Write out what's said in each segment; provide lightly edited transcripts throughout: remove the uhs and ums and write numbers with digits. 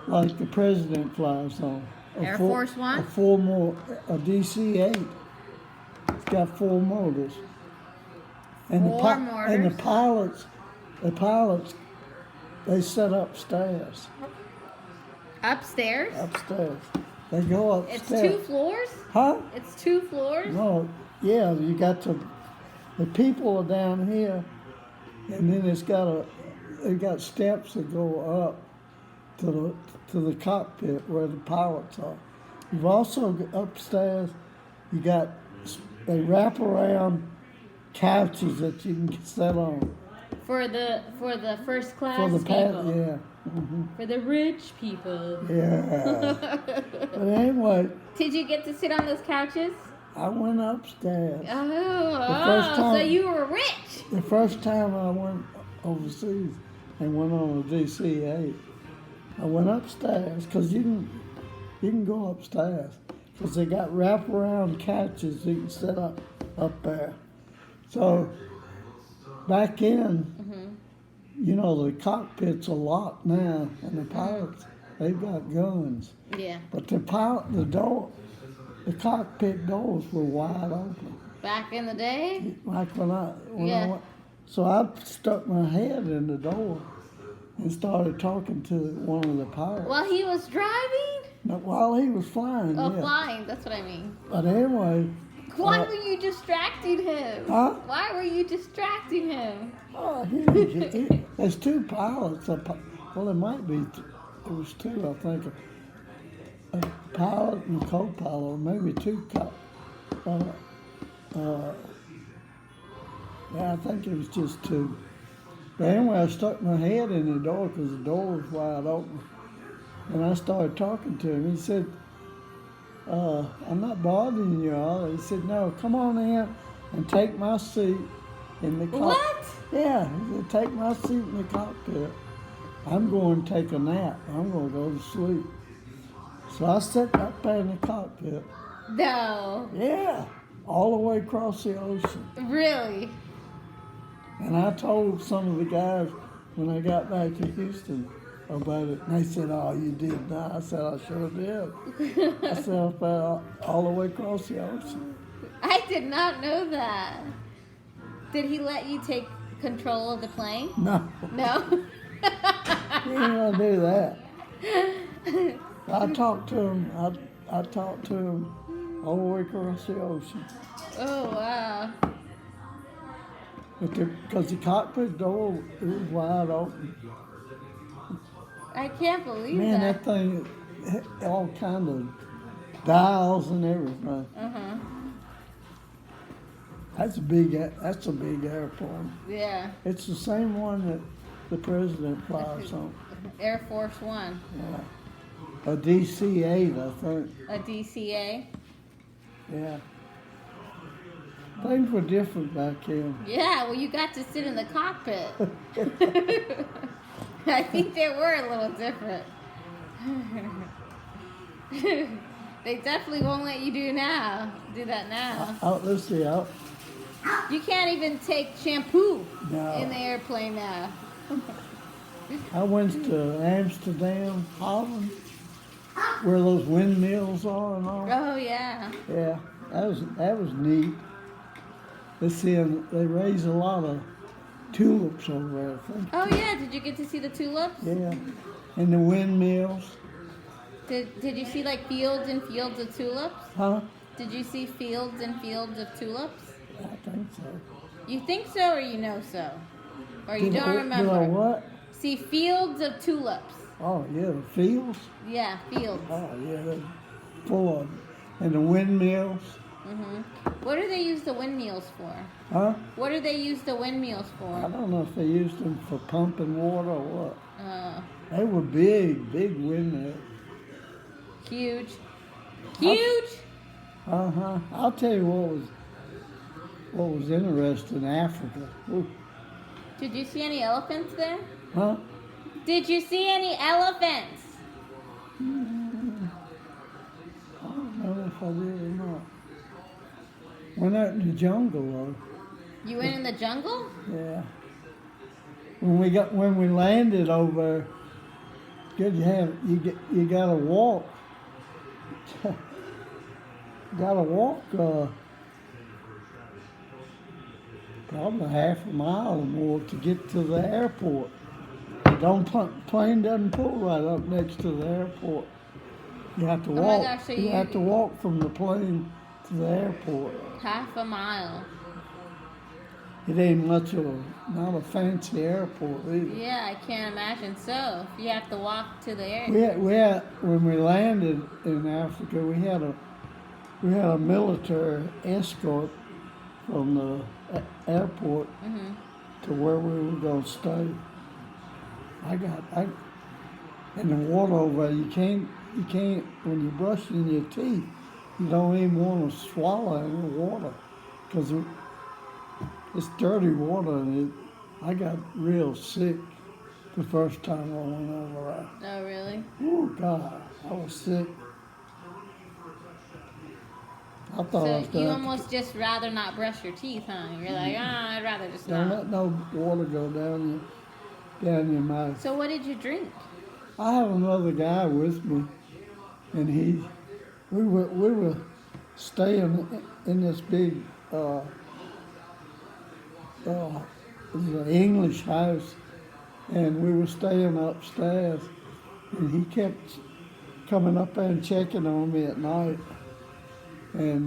like the president flies on. Air Force One? A DC-8. It's got 4 motors. And Four and motors? the pilots, they sit upstairs. Upstairs? Upstairs. They go upstairs. It's 2 floors? Huh? It's 2 floors? No, yeah, you got the people are down here, and then they got steps that go up to the cockpit where the pilots are. You've also upstairs, you got they wrap around couches that you can sit on. For the first class For the people. yeah. Mm-hmm. For the rich people. Yeah. But anyway, Did you get to sit on those couches? I went upstairs. Oh, so you were rich. The first time I went overseas and went on a DC-8, I went upstairs because you can go upstairs because they got wraparound couches you can sit up there. So back in, the cockpit's a lock now, and the pilots they've got guns. Yeah. But the cockpit doors were wide open. Back in the day? Like when I Yeah. went. So I stuck my head in the door and started talking to one of the pilots. While he was driving? No, while he was flying, Oh, yeah. flying. That's what I mean. But anyway. Why were you distracting him? Huh? Why were you distracting him? There's 2 pilots. Well, it might be. It was 2, I think. A pilot and a co-pilot, or maybe 2 yeah, I think it was just 2. But anyway, I stuck my head in the door because the door was wide open. And I started talking to him. He said, I'm not bothering you all. He said, no, come on in and take my seat in the cockpit. What? Yeah, he said, take my seat in the cockpit. I'm going to take a nap. I'm going to go to sleep. So I sat up there in the cockpit. No. Yeah, all the way across the ocean. Really? And I told some of the guys when I got back to Houston about it. And they said, oh, you did not. I said, I sure did. I said, I fell all the way across the ocean. I did not know that. Did he let you take control of the plane? No, No? he ain't gonna do that. I talked to him. I talked to him all the way across the ocean. Oh, wow. Because the cockpit door, it was wide open. I can't believe Man, that. that thing had all kind of dials and everything. Uh-huh. That's a big airplane. Yeah. It's the same one that the president flies on. Air Force One. Yeah. A DC-8, I think. A DCA. Yeah. Things were different back then. Yeah, well, you got to sit in the cockpit. I think they were a little different. They definitely won't let you do that now. Let's see. You can't even take shampoo No. in the airplane now. I went to Amsterdam, Holland, where those windmills are and all. Oh, yeah. Yeah, that was neat. Let's see, they raise a lot of tulips over there, I think. Oh, yeah. Did you get to see the tulips? Yeah, and the windmills. Did you see, like, fields and fields of tulips? Huh? Did you see fields and fields of tulips? I think so. You think so or you know so? Or you Did don't I- remember? Did I what? See fields of tulips. Oh, yeah, the fields. Yeah, fields. Oh, yeah, they're full of them. And the windmills. What do they use the windmills for? Huh? What do they use the windmills I for? don't know if they used them for pumping water or what. Uh, They were big windmills. huge. Huge? Uh-huh. I'll tell you what was interesting in Africa. Ooh. Did you see any elephants there? Huh? Did you see any elephants? I don't know if I did or not. Went out in the jungle though. You went in the jungle? Yeah. When we landed over good you gotta walk. Gotta walk probably half a mile or more to get to the airport. Plane doesn't pull right up next to the airport. You have to Oh my walk. gosh, so you have to walk from the plane to the airport. half a mile. It ain't much of not a fancy airport either. Yeah, I can't imagine. So, if you have to walk to the air. We had when we landed in Africa, we had a military escort from the airport to where we were going to stay. And the water over there, you can't, when you're brushing your teeth, you don't even want to swallow any water because it's dirty water and I got real sick the first time I went over there. Oh, really? Oh, God, I was sick. I thought I was So, you almost just rather not brush your teeth, huh? You're like, I'd rather just don't not. let no water go down your mouth. So, what did you drink? I have another guy with me, and we were staying in this big it was an English house, and we were staying upstairs, and he kept coming up there and checking on me at night, and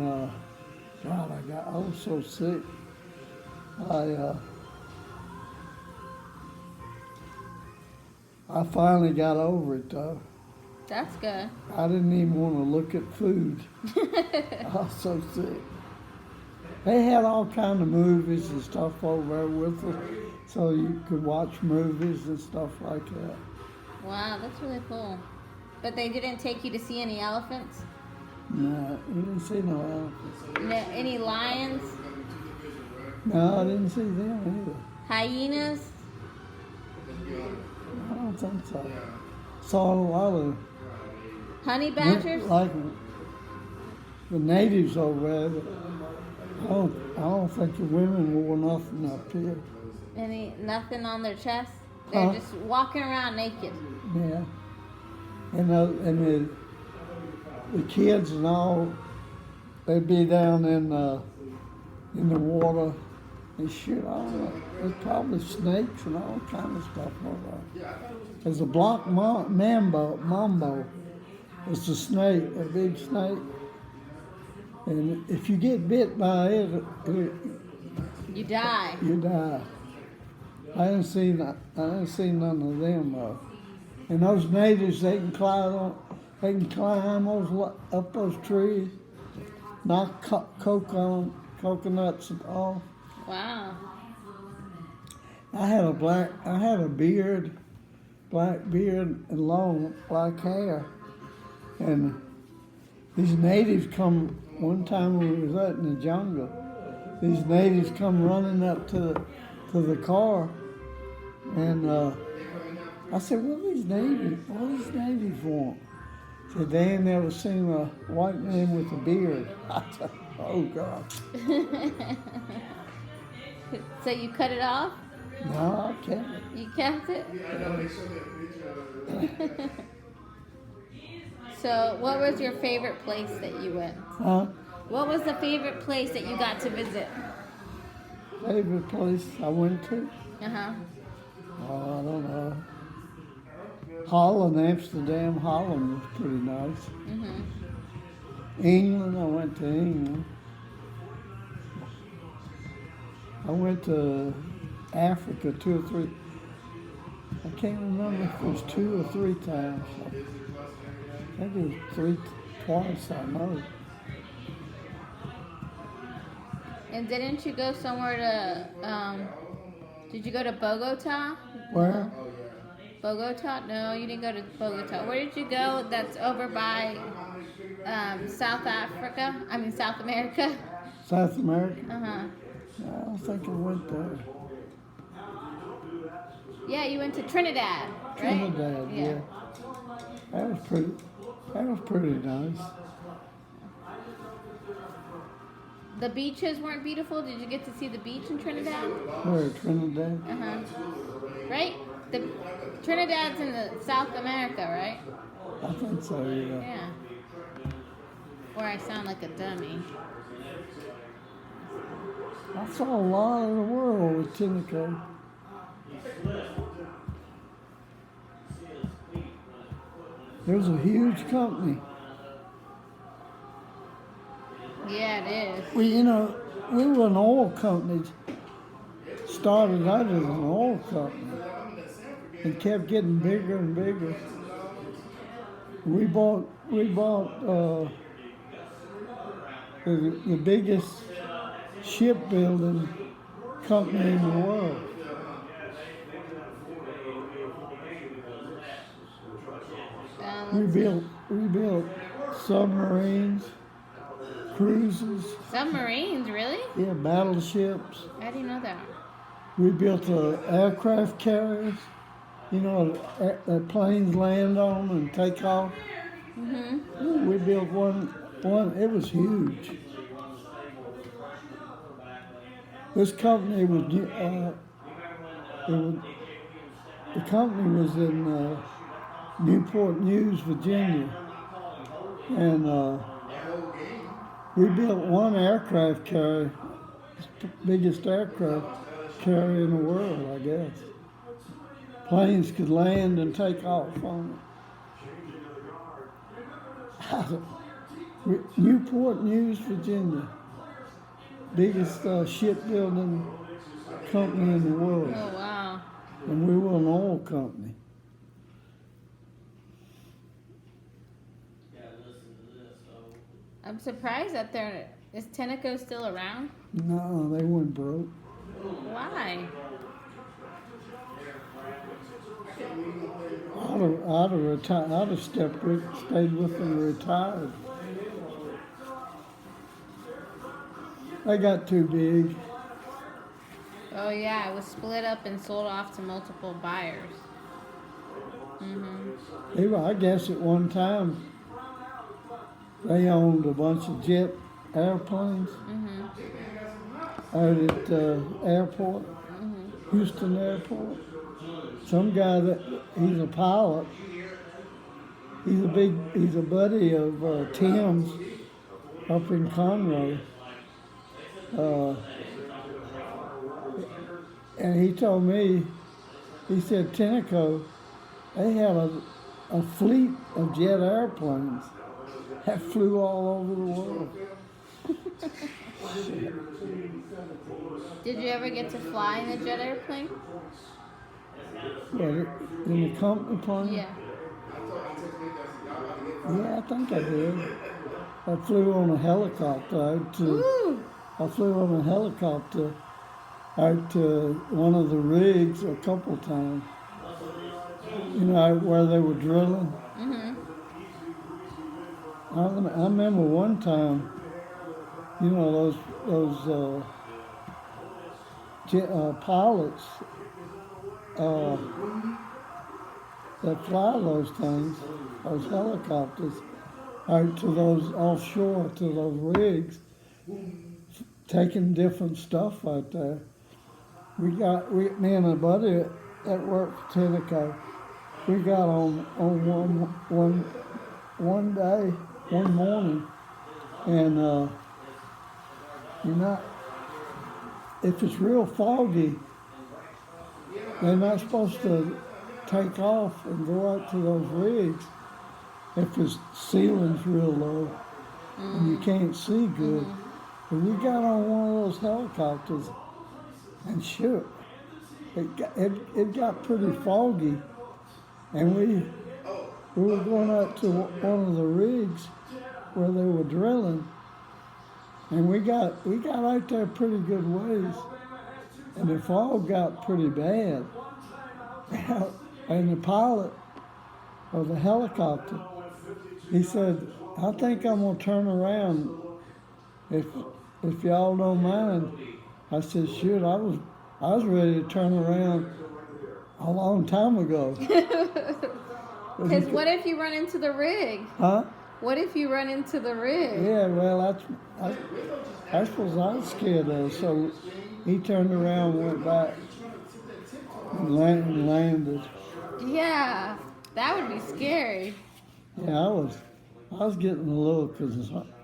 God, I was so sick. I finally got over it though. That's good. I didn't even want to look at food. I was so sick. They had all kind of movies and stuff over there with us, so you could watch movies and stuff like that. Wow, that's really cool. But they didn't take you to see any elephants? No, we didn't see no elephants. No, any lions? No, I didn't see them either. Hyenas? I don't think so. Saw a lot of Honey badgers? like the natives over there. I don't think the women wore nothing up here. Nothing on their chest? They're Huh? just walking around naked. Yeah, and the kids and all, they'd be down in the water and shit. I don't know. There's probably snakes and all kind of stuff over there. There's a black mambo. It's a snake, a big snake. And if you get bit by it, You die. you die. I didn't see none of them though. And those natives, they can climb up those trees, knock coconuts and all. Wow. I had a beard, black beard and long black hair, and these natives come. One time we was out in the jungle, these natives come running up to the car, and I said, what do these natives want? He said, they ain't never seen a white man with a beard. I said, oh God. So you cut it off? No, I can't. You kept it? So what was your favorite place that you went? Huh? What was the favorite place that you got to visit? Favorite place I went to? Uh-huh. Oh, I don't know. Holland, Amsterdam, Holland was pretty nice. Mm-hmm. England, I went to England. I went to Africa 2 or 3. I can't remember if it was 2 or 3 times. I think it was twice, I know. And didn't you go somewhere to, did you go to Bogota? Where? Bogota? No, you didn't go to Bogota. Where did you go that's over by South America? South America? Uh-huh. I don't think I went there. Yeah, you went to Trinidad, right? Trinidad, yeah. That was pretty nice. The beaches weren't beautiful? Did you get to see the beach in Trinidad? Where, Trinidad? Uh-huh. Right? The Trinidad's in the South America, right? I think so, yeah. Yeah. Or I sound like a dummy. I saw a lot of the world with Tenneco. It was a huge company. Yeah, it is. We were an oil company. Started out as an oil company and kept getting bigger and bigger. We bought the biggest shipbuilding company in the world. We built submarines, cruisers, Submarines, really? yeah, battleships. I didn't know that. We built aircraft carriers, that planes land on and take off. Mm-hmm. We built one. It was huge. This company the company was in Newport News, Virginia, and we built one aircraft carrier, biggest aircraft carrier in the world, I guess. Planes could land and take off on it. Newport News, Virginia, biggest shipbuilding company in the world, Oh, wow. and we were an oil company. I'm surprised that is Tenneco still around? No, they went broke. Why? I'd have stayed with them and retired. They got too big. Oh, yeah, it was split up and sold off to multiple buyers. Mm-hmm. I guess at one time they owned a bunch of jet airplanes Mm-hmm. out at the airport, Mm-hmm. Houston Airport. Some guy he's a pilot. He's a buddy of Tim's up in Conroe. And he told me, he said Tenneco, they had a fleet of jet airplanes that flew all over the world. Did you ever get to fly in a jet airplane? What, in the company plane? Yeah. Yeah, I think I did. I flew on a helicopter Ooh. I flew on a helicopter out to one of the rigs a couple times. Where they were drilling. Mm-hmm. I remember one time, those pilots that fly those things, those helicopters, out to those offshore, to those rigs, taking different stuff out there. Me and a buddy that worked for Tenneco, we got on one day, one morning, and if it's real foggy, they're not supposed to take off and go out to those rigs if the ceiling's real low and you can't see good. But we got on one of those helicopters, and shoot, it got pretty foggy, and we were going out to one of the rigs where they were drilling, and we got out there pretty good ways, and the fog got pretty bad, and the pilot of the helicopter, he said, "I think I'm gonna turn around if y'all don't mind." I said, "Shoot, I was ready to turn around a long time ago." Because what if you run into the rig? Huh? What if you run into the rig? Yeah, well, that's what I was scared of. So he turned around and went back. and landed. Yeah, that would be scary. Yeah, I was getting a little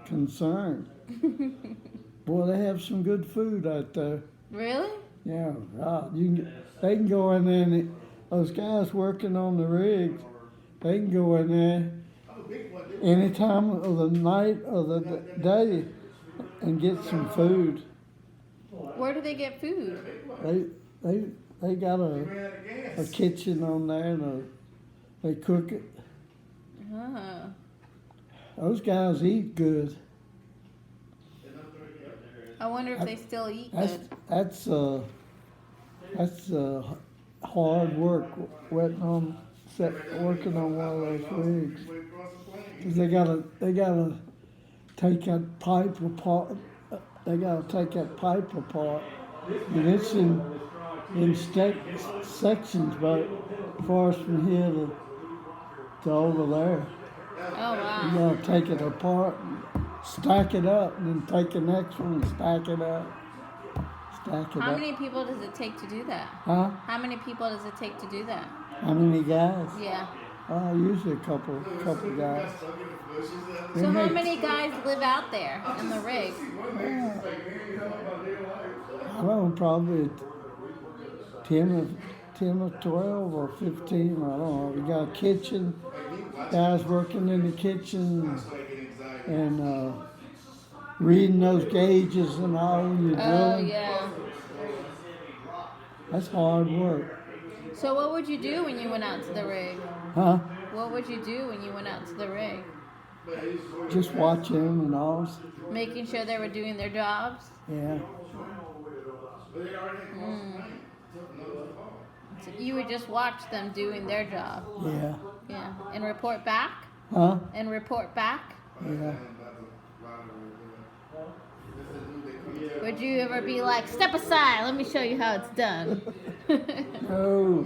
concerned. Boy, they have some good food out there. Really? Yeah, God, they can go in there and those guys working on the rigs, they can go in there any time of the night or the day and get some food. Where do they get food? They got a kitchen on there and they cook it. Oh. Those guys eat good. I wonder if they still eat That's good. that's hard work working on one of those rigs. 'Cause they gotta take that pipe apart. They gotta take that pipe apart, and it's in sections, but far as from here to over there. Oh, You wow. gotta take it apart, and stack it up, and then take the next one and stack it up. Stack it How up. many people does it take to do that? Huh? How many people does it take to do that? How many guys? Yeah. Usually a couple guys. They So how make- many guys live out there in the rig? I don't know, probably 10 or 12 or 15, I don't know. We got a kitchen, guys working in the kitchen and reading those gauges and all when you're Oh, drilling. yeah. That's hard work. So what would you do when you went out to the rig? Huh? What would you do when you went out to the rig? Just watch them and all. Making sure they were doing their jobs? Yeah. So you would just watch them doing their job? Yeah. Yeah. And report back? Huh? And report back? Yeah. Would you ever be like, step aside, let me show you how it's done? No.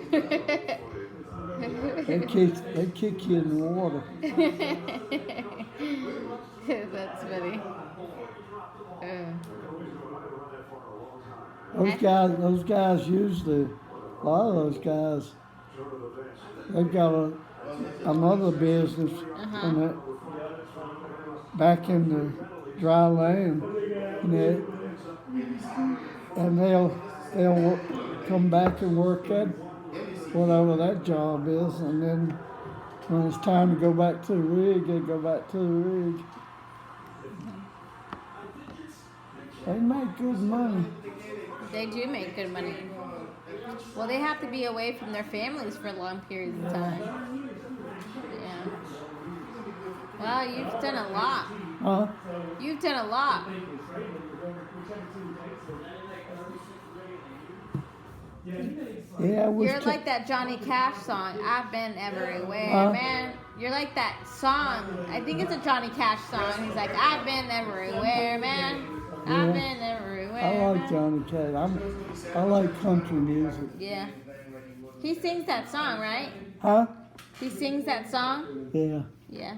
They kick you in the water. That's funny. Those guys usually, a lot of those guys, they've got another business in it, back in the dry land, and they'll come back and work at whatever that job is, and then when it's time to go back to the rig, they go back to the rig. They make good money. They do make good money. Well, they have to be away from their families for long periods of time. Yeah. Well, you've done a lot. Huh? You've done a lot. Yeah, I wish You're like that Johnny Cash song, I've been everywhere, Huh? man. You're like that song. I think it's a Johnny Cash song. He's like, I've been everywhere, man. I've been everywhere. I like man." Johnny Cash. I like country music. Yeah. He sings that song, right? Huh? He sings that song? Yeah. Yeah.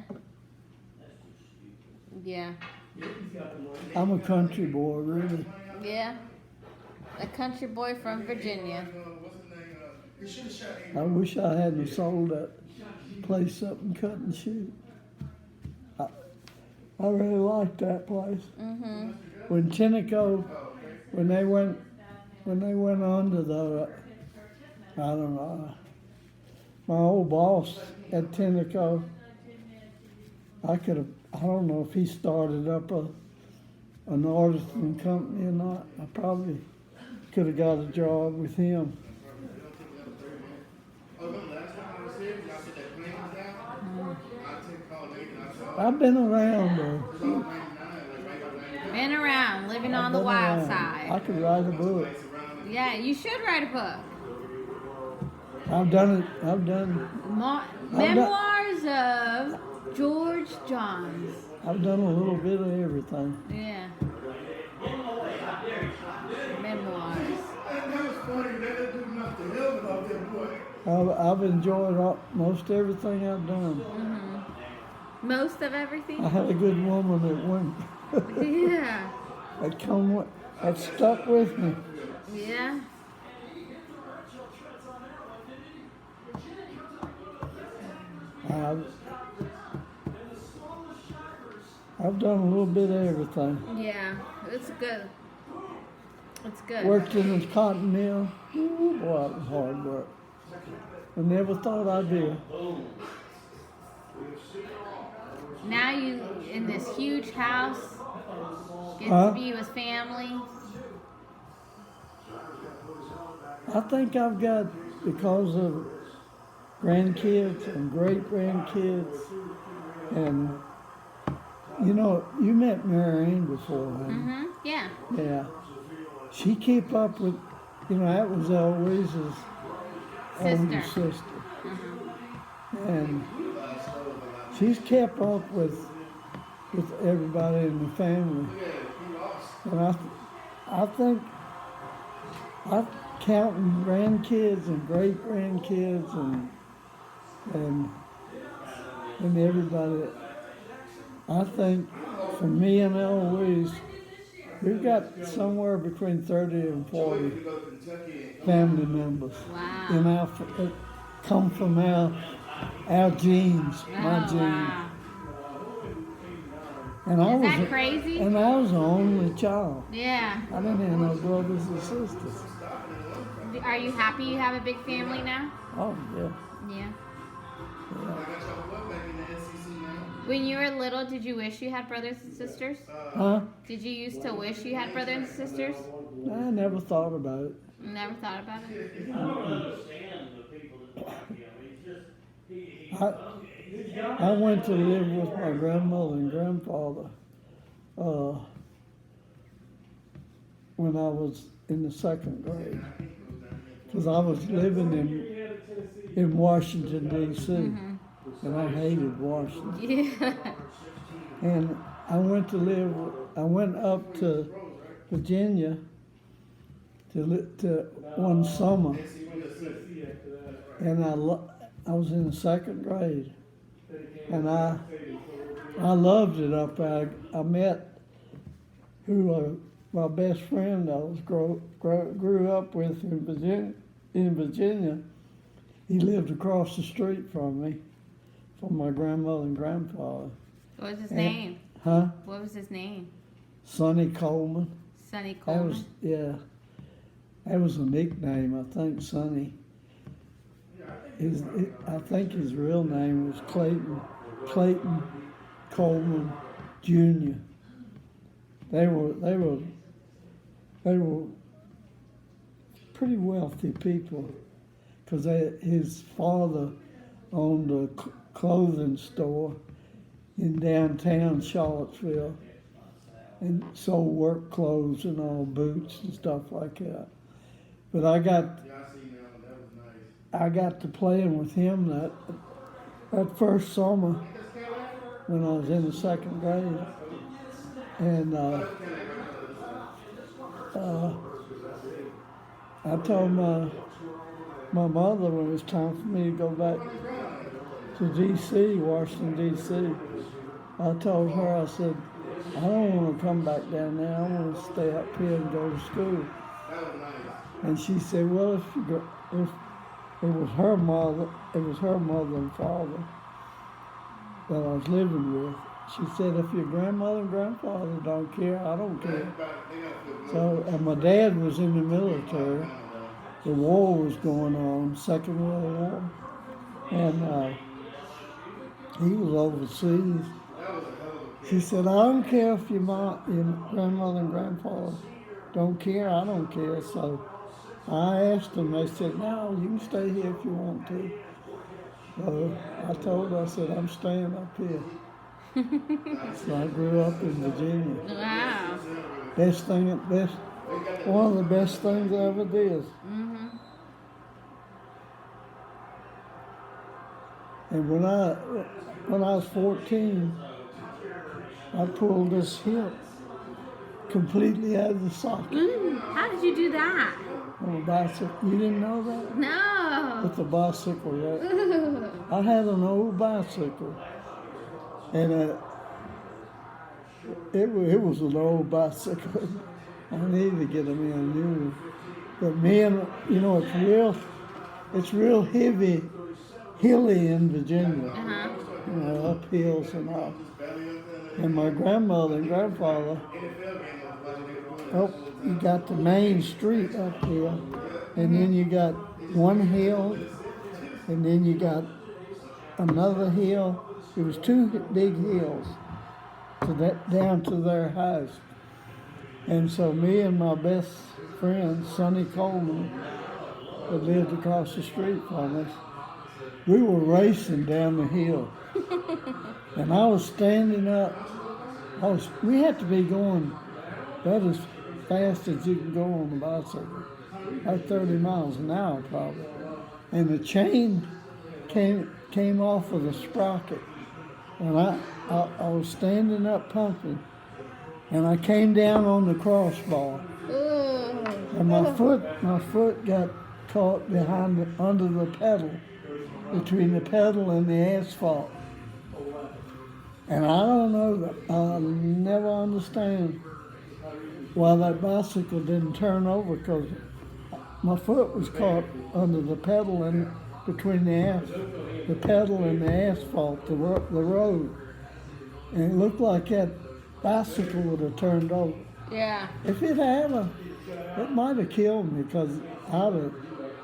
Yeah. I'm a country boy, really. Yeah. A country boy from Virginia. I wish I hadn't sold that place up and cut and shoot. I really liked that place. Mm-hmm. When Tenneco, when they went under the, I don't know, my old boss at Tenneco, I don't know if he started up an artisan company or not. I probably could have got a job with him. I've been around though. Been around, living on the Been wild around. I side. could write a book. Yeah, you should write a book. I've done it. I've done Memoirs of George Johns. a little bit of everything. Yeah. Memoirs. I've enjoyed most everything I've done. Mm-hmm. Most of everything? I had a good woman that went. Yeah. that stuck with me. Yeah. I've done a little bit of everything. Yeah, it's good. It's good. Worked in the cotton mill. Ooh, boy, it was hard work. I never thought I'd be. Now you in this huge house, get Huh? to be with family. I think I've got, because of grandkids and great grandkids, and you know, you met Marianne before, haven't you? Yeah. Yeah. She keep up with, you know, that was Eloise's older sister. And she's kept up with everybody in the family. And I think, I'm counting grandkids and great grandkids and everybody. I think for me and Eloise, we've got somewhere between 30 and 40 family members. Wow. In our, that come from our genes, my genes. Wow. And Is that crazy? And I was the only child. Yeah. I didn't have no brothers and sisters. Are you happy you have a big family now? Oh yeah. Yeah. Yeah. When you were little, did you wish you had brothers and sisters? Huh? Did you used to wish you had brothers and sisters? I never thought about it. Never thought about it? I went to live with my grandmother and grandfather when I was in the second grade, because I was living in Washington, D.C., and I hated Washington. Yeah. And I went up to Virginia to one summer, and I was in the second grade, and I loved it up there. I met my best friend I was grew up with in Virginia. He lived across the street from me, from my grandmother and grandfather. What was his name? Huh? What was his name? Sonny Coleman. Sonny That Coleman. was, yeah. That was a nickname, I think, Sonny. I think his real name was Clayton Coleman Jr. They were pretty wealthy people, because his father owned a clothing store in downtown Charlottesville and sold work clothes and all, boots and stuff like that. But I got to playing with him that first summer when I was in the second grade, and I told my mother when it was time for me to go back to D.C., Washington, D.C., I told her, I said, I don't want to come back down there. I want to stay up here and go to school. And she said, well, if it was her mother and father that I was living with. She said, if your grandmother and grandfather don't care, I don't care. So, and my dad was in the military. The war was going on, Second World War. And he was overseas. She said, I don't care if your grandmother and grandfather don't care, I don't care. So I asked them, they said, no, you can stay here if you want to. So I told her, I said, I'm staying up here. So I grew up in Virginia. Wow. One of the best things I ever did. And when I was 14, I pulled this hip completely out of the socket How did you do that? on a bicycle. You didn't know that? No. With the bicycle, right? I had an old bicycle, and it was an old bicycle. I needed to get them in new. But it's real heavy hilly in Virginia, Uh-huh. you know, up hills and all. And my grandmother and grandfather, oh, you got the main street up here, and then you got one hill, and then you got another hill. It was two big hills to that down to their house. And so me and my best friend, Sonny Coleman, that lived across the street from us, we were racing down the hill. And I was standing up. We had to be going about as fast as you can go on the bicycle, like 30 miles an hour probably. And the chain came off of the sprocket. And I was standing up pumping, and I came down on the crossbar. And my foot got caught under the pedal, between the pedal and the asphalt. And I don't know, I'll never understand why that bicycle didn't turn over, because my foot was caught under the pedal and between the pedal and the asphalt, the road. And it looked like that bicycle would have turned over. Yeah. If it had, it might have killed me, because I'd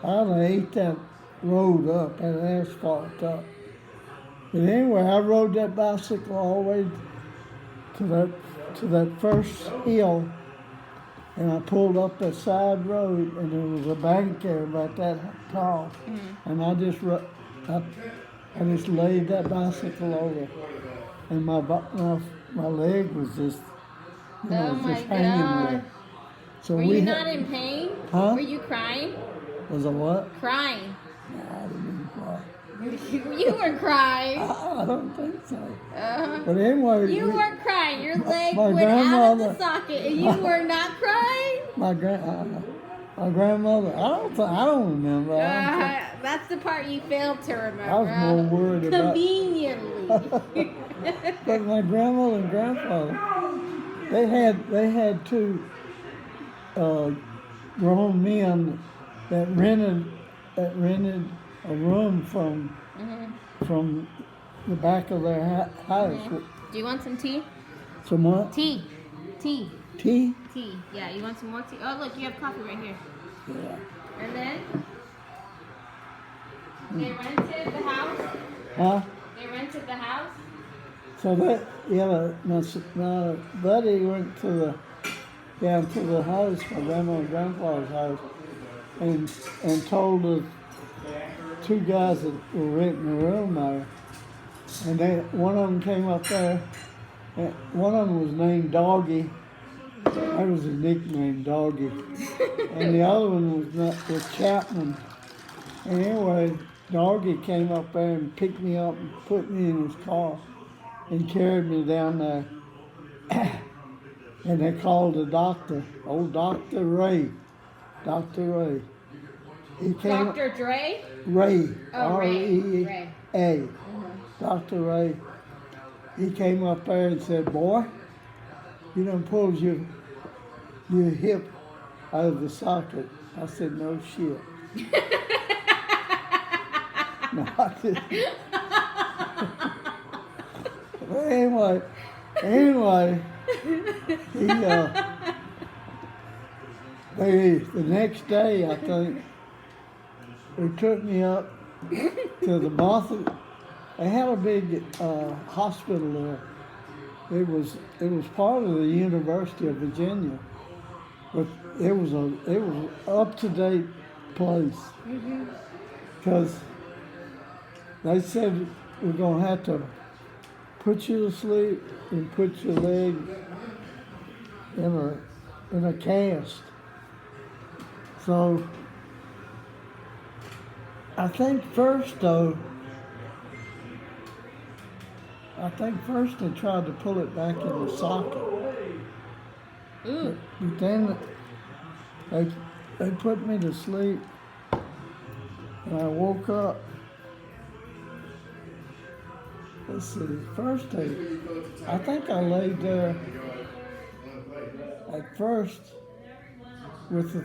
have ate that road up, that asphalt up. But anyway, I rode that bicycle all the way to that first hill, and I pulled up that side road, and there was a bank there about that tall, and I just laid that bicycle over, and my leg was just, just hanging there. So Were you not in pain? Huh? Were you crying? Was I what? Crying. Nah, I didn't even cry. You were crying. I don't think so. Uh-huh. But anyway, You weren't crying. Your leg my went out of the grandmother- socket, and you were not crying. my grandmother, I don't remember. That's the part you failed to remember. I was more worried about. Conveniently. But my grandmother and grandfather, they had two grown men that rented a room from the back of their house. Do you want some tea? Some what? Tea. Tea? Yeah, you want some more tea? Oh, look, you have coffee right here. Yeah. And then they rented the house. Huh? They rented the house. So my buddy went down to the house, my grandma and grandfather's house, and told the two guys that were renting the room there, and one of them came up there, and one of them was named Doggy. That was his nickname, Doggy. And the other one was Chapman. And anyway, Doggy came up there and picked me up and put me in his car and carried me down there. And they called the doctor, old Dr. Ray. Dr. Ray. He came. Dr. Dre? Ray. Oh, Ray. R-E-A. Dr. Ray. He came up there and said, "Boy, you done pulled your hip out of the socket." I said, "No shit." No, I didn't. But anyway, the next day, I think, they took me up to the Martha. They had a big hospital there. It was part of the University of Virginia, but it was an up-to-date place, because they said we're gonna have to put you to sleep and put your leg in a cast. So I think first they tried to pull it back in the socket. Ooh. But then they put me to sleep, and I woke up. Let's see, first I think I laid there at first with the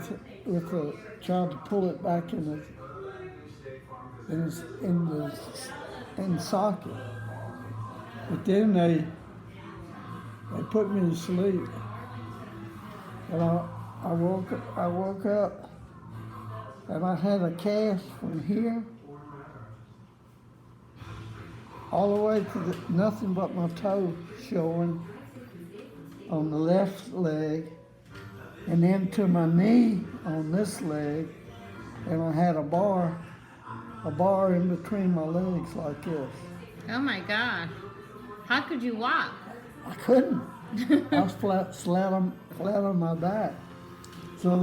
trying to pull it back in in the socket. But then they put me to sleep, and I woke up, and I had a cast from here all the way to nothing but my toe showing on the left leg, and then to my knee on this leg, and I had a bar in between my legs like this. Oh my God. How could you walk? I couldn't. I was flat on my back. So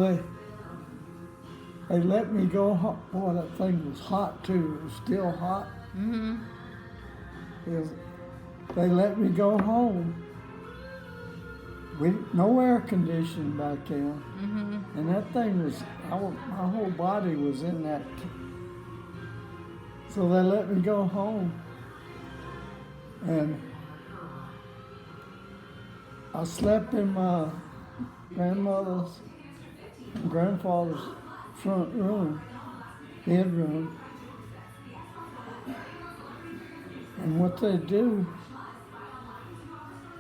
they let me go. Boy, that thing was hot too. It was still hot. Mm-hmm. They let me go home. No air conditioning back then. Mm-hmm. And that thing was, my whole body was in that. So they let me go home. And I slept in my grandmother's and grandfather's front room, bedroom. And what they do,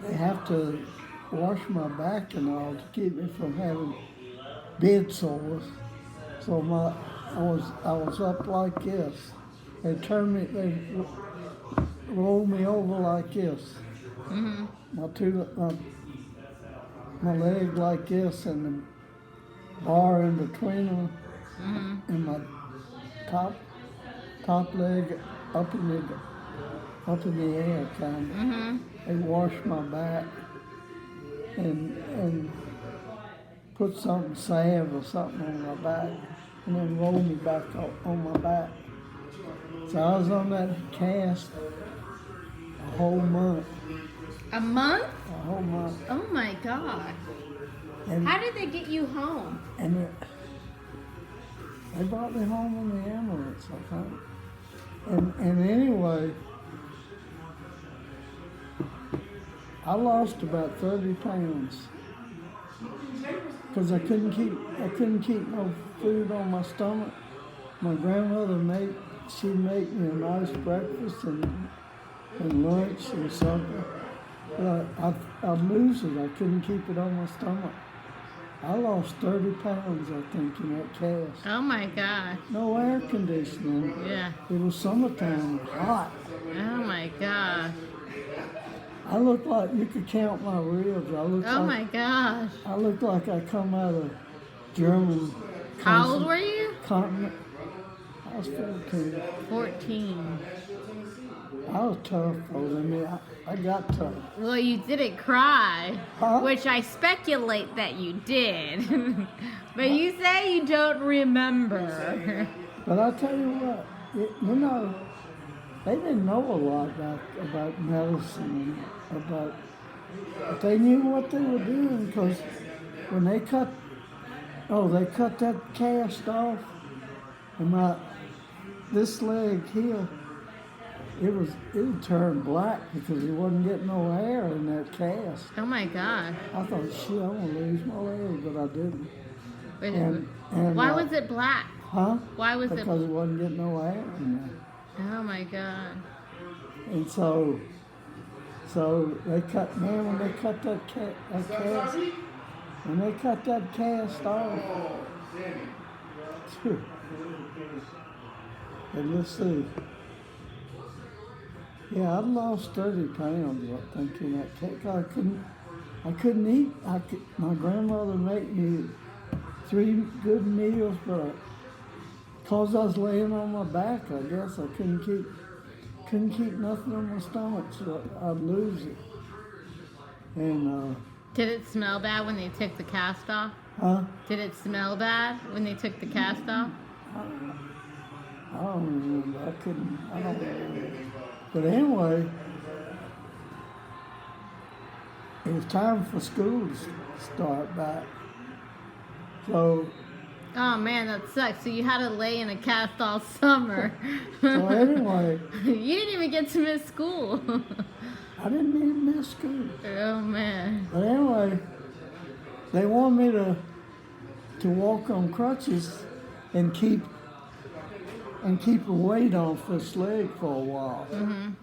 they have to wash my back and all to keep me from having bed sores. So I was up like this. They rolled me over like this. Mm-hmm. My leg like this, and the bar in between them, Mm-hmm. and my top leg up in the air, kind of. Mm-hmm. They washed my back and put something salve or something on my back, and then rolled me back up on my back. So I was on that cast a whole month. A month? A whole month. Oh my God. And, How did they get you home? and they brought me home in the ambulance, I think. And anyway, I lost about 30 pounds because I couldn't keep no food on my stomach. My grandmother she'd make me a nice breakfast and lunch and supper. But I'd lose it. I couldn't keep it on my stomach. I lost 30 pounds, I think, in that cast. Oh my God. No air conditioning. Yeah. It was summertime, hot. Oh my God. I looked like you could count my ribs. Oh my gosh. I looked like I come out of German. How old were you? Continent. I was 14. 14. I was tough, though. I mean, I got tough. Well, you didn't cry, Huh? which I speculate that you did. But you say you don't remember. But I tell you what, they didn't know a lot about medicine, but they knew what they were doing, because when they cut that cast off, and this leg here, it turned black because it wasn't getting no air in that cast. Oh my God. I thought, shit, I'm gonna lose my leg, but I didn't. Wait, And why was it black? Huh? Why was Because it? it wasn't getting no air in there. Oh my God. And so they cut, man, when they cut that cast, when they cut that cast off, phew. And let's see. Yeah, I'd lost 30 pounds, I think, in that cast. I couldn't eat. My grandmother made me 3 good meals, but because I was laying on my back, I guess I couldn't keep nothing on my stomach, so I'd lose it. And Did it smell bad when they took the cast off? huh? Did it smell bad when they took the cast off? I don't remember. I don't remember. But anyway, it was time for school to start back. So Oh man, that sucks. So you had to lay in a cast all summer. anyway, You didn't even get to miss school. I didn't even miss school. Oh man. But anyway, they wanted me to walk on crutches and keep and keep a weight on for his leg for a while. Mhm.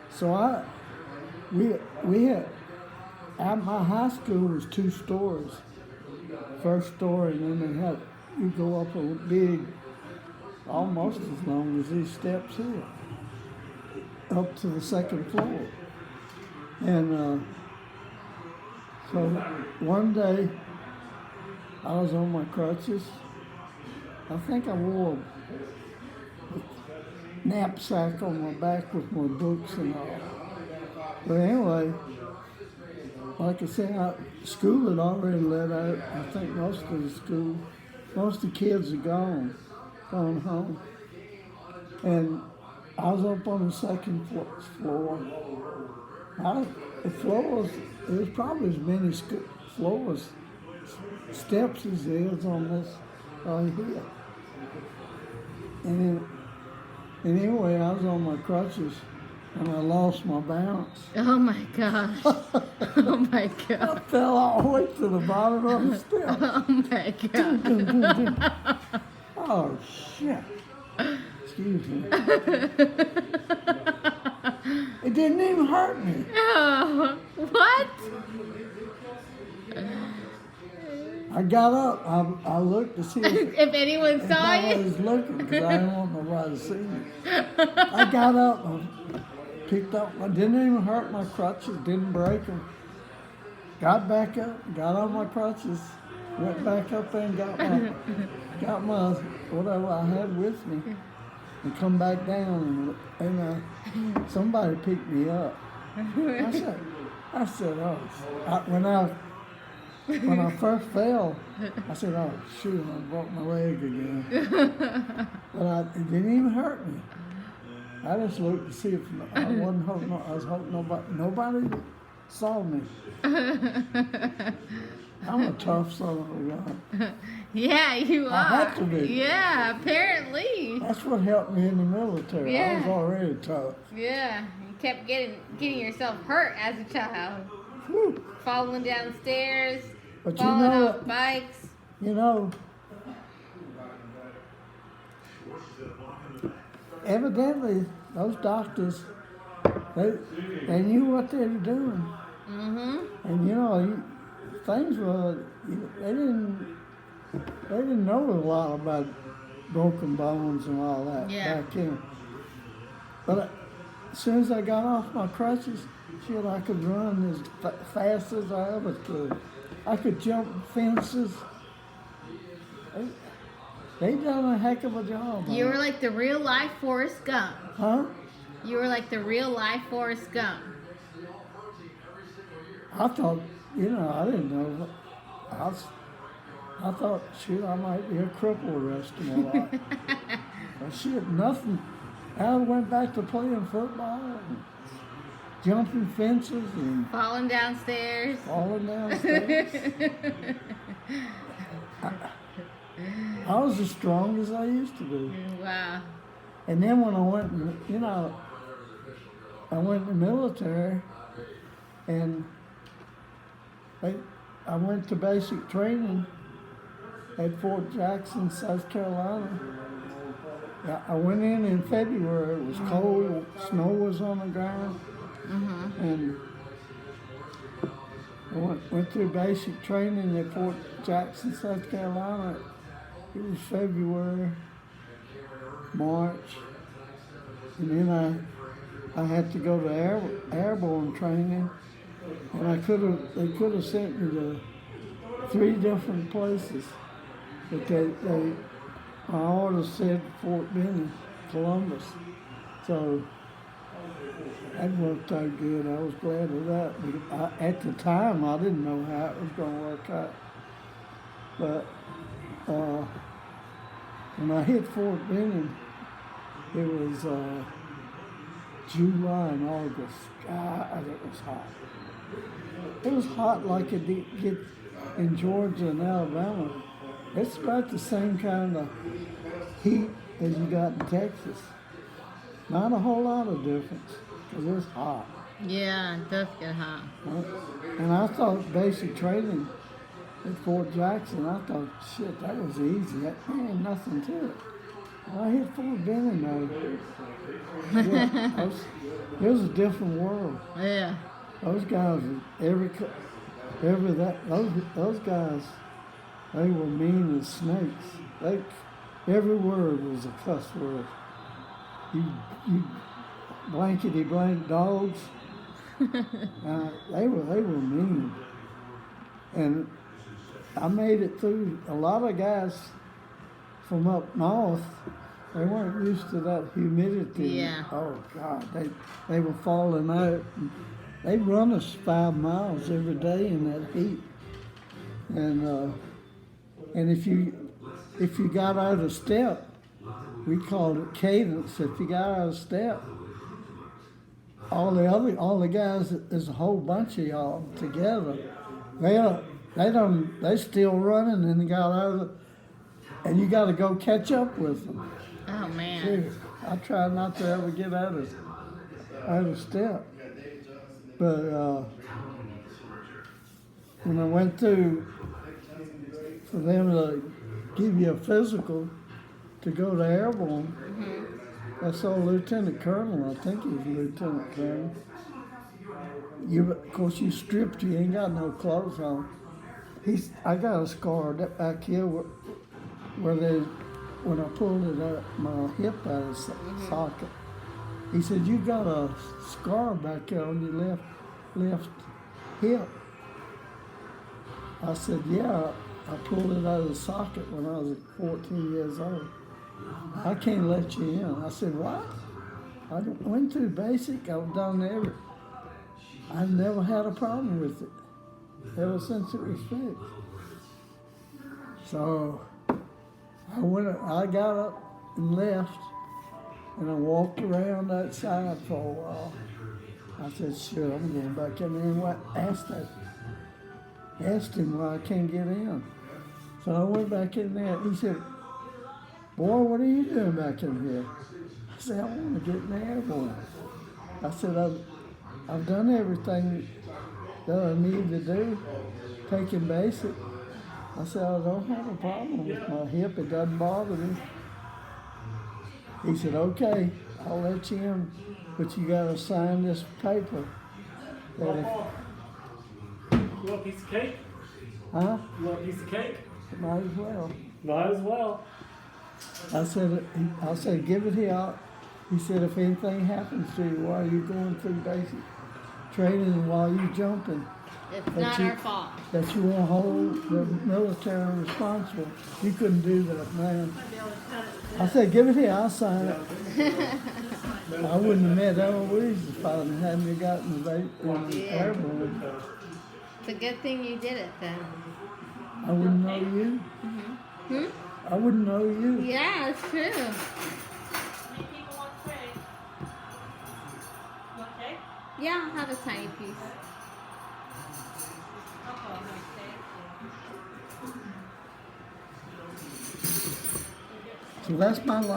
So we had, at my high school was 2 stories. First story, and then they had, you go up a big, almost as long as these steps here, up to the second floor. And so one day I was on my crutches. I think I wore a knapsack on my back with my books and all. But anyway, like I said, school had already let out. I think most of the kids are gone home. And I was up on the second floor. The floors, there was probably as many steps as there is on this right here. And anyway, I was on my crutches and I lost my balance. Oh my gosh. Oh my I god. fell all the way to the bottom of the steps. Oh my god. Oh, shit. Excuse me. It didn't even hurt me. Oh, what? I got up. I looked to see If anyone saw I you. was looking because I didn't want nobody to see me. I got up. I picked up. I didn't even hurt my crutches. Didn't break them. Got back up. Got on my crutches. Went back up there and got my whatever I had with me. And come back down, and somebody picked me up. I said, oh, when I first fell, I said, oh shoot, I broke my leg again. But it didn't even hurt me. I just looked to see if I wasn't hoping. I was hoping nobody saw me. I'm a tough son of a gun. Yeah, you are. I had to be. Yeah, apparently. That's what helped me in the military. I Yeah. was already tough. Yeah, you kept getting yourself hurt as a child. Whew. Falling downstairs, But you falling know, off bikes. you know, evidently those doctors, they knew what they were doing. Mm-hmm. And you know, things were, they didn't know a lot about broken bones and all that Yeah. back then. But as soon as I got off my crutches, shit, I could run as fast as I ever could. I could jump fences. They done a heck of a job. You on were it. like the real life Forrest Gump. Huh? You were like the real life Forrest Gump. I thought, you know, I didn't know. I thought, shit, I might be a cripple the rest of my life. But shit, nothing. I went back to playing football and jumping fences and Falling downstairs. falling downstairs. I was as strong as I used to be. Wow. And then when I went, I went in the military, and I went to basic training at Fort Jackson, South Carolina. I went in February. It was cold. Snow was on the ground. Mm-hmm. And I went through basic training at Fort Jackson, South Carolina. It was February, March. And then I had to go to airborne training. And they could have sent me to 3 different places. But my orders said Fort Benning, Columbus. So that worked out good. I was glad of that. But at the time, I didn't know how it was going to work out. But when I hit Fort Benning, it was July and August. God, it was hot. It was hot like it did get in Georgia and Alabama. It's about the same kind of heat as you got in Texas. Not a whole lot of difference, because it's hot. Yeah, it does get hot. And I thought basic training at Fort Jackson, I thought, shit, that was easy. There ain't nothing to it. I hit Fort Benning though. Yeah, it was a different world. Yeah. Those guys, those guys, they were mean as snakes. Every word was a cuss word. You blankety blank dogs. They were mean, and I made it through. A lot of guys from up north, they weren't used to that humidity. Yeah. Oh God, they were falling out. They run us 5 miles every day in that heat, and if you got out of step, we called it cadence. If you got out of step, all the guys, there's a whole bunch of y'all together. They still running and they got out of, and you got to go catch up with them. Oh man. Dude, I try not to ever get out of step. But when I went through, for them to give you a physical to go to airborne, I saw Lieutenant Colonel. I think he was Lieutenant Colonel. Of course, you stripped. You ain't got no clothes on. I got a scar back here when I pulled it out, my hip out of the socket. He said, "You got a scar back there on your left hip." I said, "Yeah, I pulled it out of the socket when I was 14 years old. I can't let you in." I said, "What?" I went through basic. I've done everything. I've never had a problem with it ever since it was fixed. So I got up and left, and I walked around outside for a while. I said, "Sure, I'm going back in there and asked him why I can't get in." So I went back in there. He said, "Boy, what are you doing back in here?" I said, "I want to get in the airborne." I said, I've done everything that I need to do, taking basic. I said, "I don't have a problem with my hip. It doesn't bother me." He said, "Okay, I'll let you in, but you got to sign this paper." That if, You want a piece of cake? huh? You want a piece of cake? Might as well. Might as well. I said, "Give it here." He said, "If anything happens to you while you're going through basic training and while you're jumping, It's not our fault. that you won't hold the military responsible." You couldn't do that, man. I said, "Give it here, I'll sign it." I wouldn't have met Eloise if I hadn't gotten the airborne. It's a good thing you did it then. I wouldn't know you. I wouldn't know you. Yeah, it's true. Many people want cake. You want cake? Yeah, I'll have a tiny piece. Okay, So that's my life.